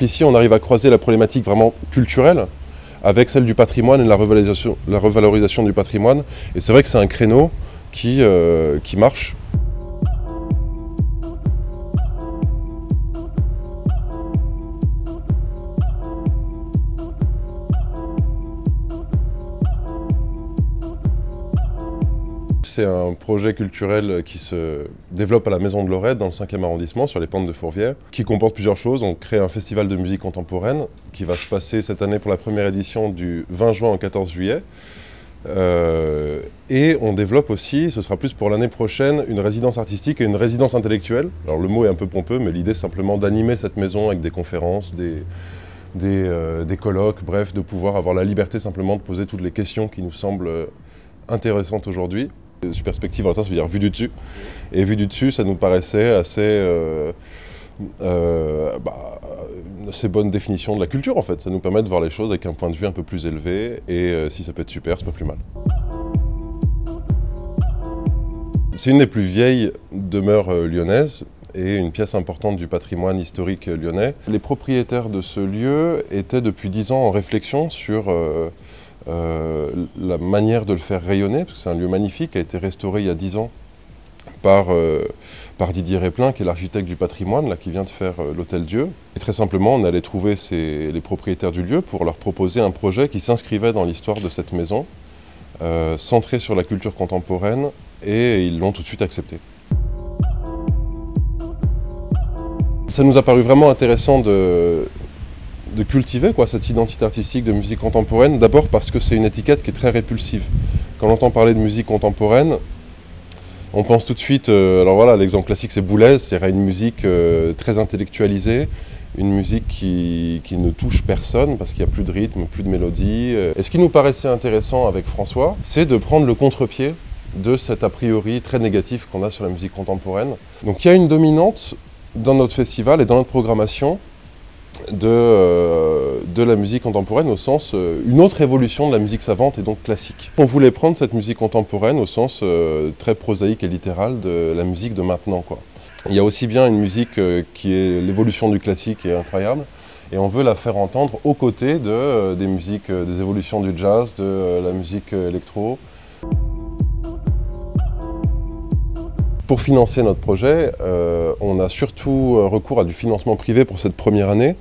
Ici, on arrive à croiser la problématique vraiment culturelle avec celle du patrimoine et de la revalorisation du patrimoine. Et c'est vrai que c'est un créneau qui marche. C'est un projet culturel qui se développe à la Maison de Lorette, dans le 5e arrondissement, sur les pentes de Fourvière, qui comporte plusieurs choses. On crée un festival de musique contemporaine qui va se passer cette année pour la première édition du 20 juin au 14 juillet. Et on développe aussi, ce sera plus pour l'année prochaine, une résidence artistique et une résidence intellectuelle. Alors le mot est un peu pompeux, mais l'idée c'est simplement d'animer cette maison avec des conférences, des colloques, bref, de pouvoir avoir la liberté simplement de poser toutes les questions qui nous semblent intéressantes aujourd'hui. Sur perspective, ça veut dire vue du dessus. Et vue du dessus, ça nous paraissait assez bonne définition de la culture en fait. Ça nous permet de voir les choses avec un point de vue un peu plus élevé et si ça peut être super, c'est pas plus mal. C'est une des plus vieilles demeures lyonnaises et une pièce importante du patrimoine historique lyonnais. Les propriétaires de ce lieu étaient depuis 10 ans en réflexion sur la manière de le faire rayonner, parce que c'est un lieu magnifique qui a été restauré il y a 10 ans par Didier Réplin, qui est l'architecte du patrimoine, là, qui vient de faire l'Hôtel-Dieu. Et très simplement, on allait trouver les propriétaires du lieu pour leur proposer un projet qui s'inscrivait dans l'histoire de cette maison, centré sur la culture contemporaine, et ils l'ont tout de suite accepté. Ça nous a paru vraiment intéressant de cultiver cette identité artistique de musique contemporaine, d'abord parce que c'est une étiquette qui est très répulsive. Quand on entend parler de musique contemporaine, on pense tout de suite, alors voilà, l'exemple classique c'est Boulez, c'est une musique très intellectualisée, une musique qui ne touche personne parce qu'il n'y a plus de rythme, plus de mélodie. Et ce qui nous paraissait intéressant avec François, c'est de prendre le contre-pied de cet a priori très négatif qu'on a sur la musique contemporaine. Donc il y a une dominante dans notre festival et dans notre programmation de la musique contemporaine au sens, une autre évolution de la musique savante et donc classique. On voulait prendre cette musique contemporaine au sens très prosaïque et littéral de la musique de maintenant, quoi. Il y a aussi bien une musique qui est l'évolution du classique et incroyable, et on veut la faire entendre aux côtés des musiques, des évolutions du jazz, de la musique électro. Pour financer notre projet, on a surtout recours à du financement privé pour cette première année,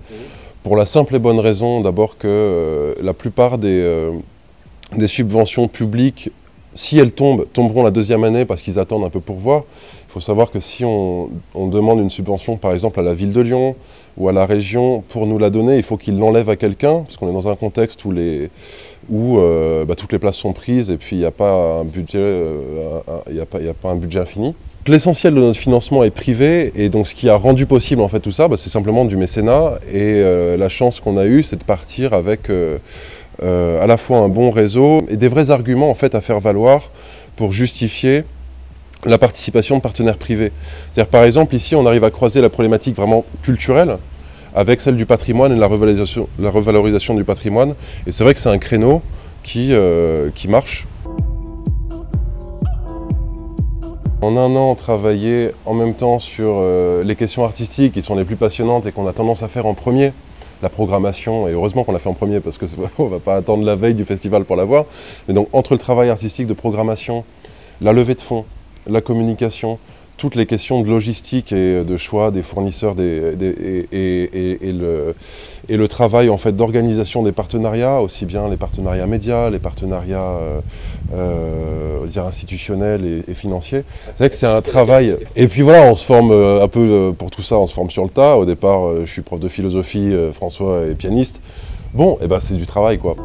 pour la simple et bonne raison d'abord que la plupart des subventions publiques, si elles tomberont la deuxième année parce qu'ils attendent un peu pour voir. Il faut savoir que si on demande une subvention par exemple à la ville de Lyon ou à la région pour nous la donner, il faut qu'ils l'enlèvent à quelqu'un, parce qu'on est dans un contexte où toutes les places sont prises et puis il n'y a pas un budget, un budget infini. L'essentiel de notre financement est privé et donc ce qui a rendu possible en fait tout ça, c'est simplement du mécénat et la chance qu'on a eue c'est de partir avec à la fois un bon réseau et des vrais arguments en fait à faire valoir pour justifier la participation de partenaires privés. C'est-à-dire par exemple ici on arrive à croiser la problématique vraiment culturelle avec celle du patrimoine et de la revalorisation du patrimoine et c'est vrai que c'est un créneau qui marche. En un an, travailler en même temps sur les questions artistiques qui sont les plus passionnantes et qu'on a tendance à faire en premier, la programmation, et heureusement qu'on l'a fait en premier parce qu'on ne va pas attendre la veille du festival pour la voir, mais donc entre le travail artistique de programmation, la levée de fonds, la communication, toutes les questions de logistique et de choix des fournisseurs et le travail en fait d'organisation des partenariats, aussi bien les partenariats médias, les partenariats institutionnels et financiers. C'est vrai que c'est un travail. Et puis voilà, on se forme un peu pour tout ça, on se forme sur le tas. Au départ, je suis prof de philosophie, François est pianiste. Bon, et c'est du travail quoi.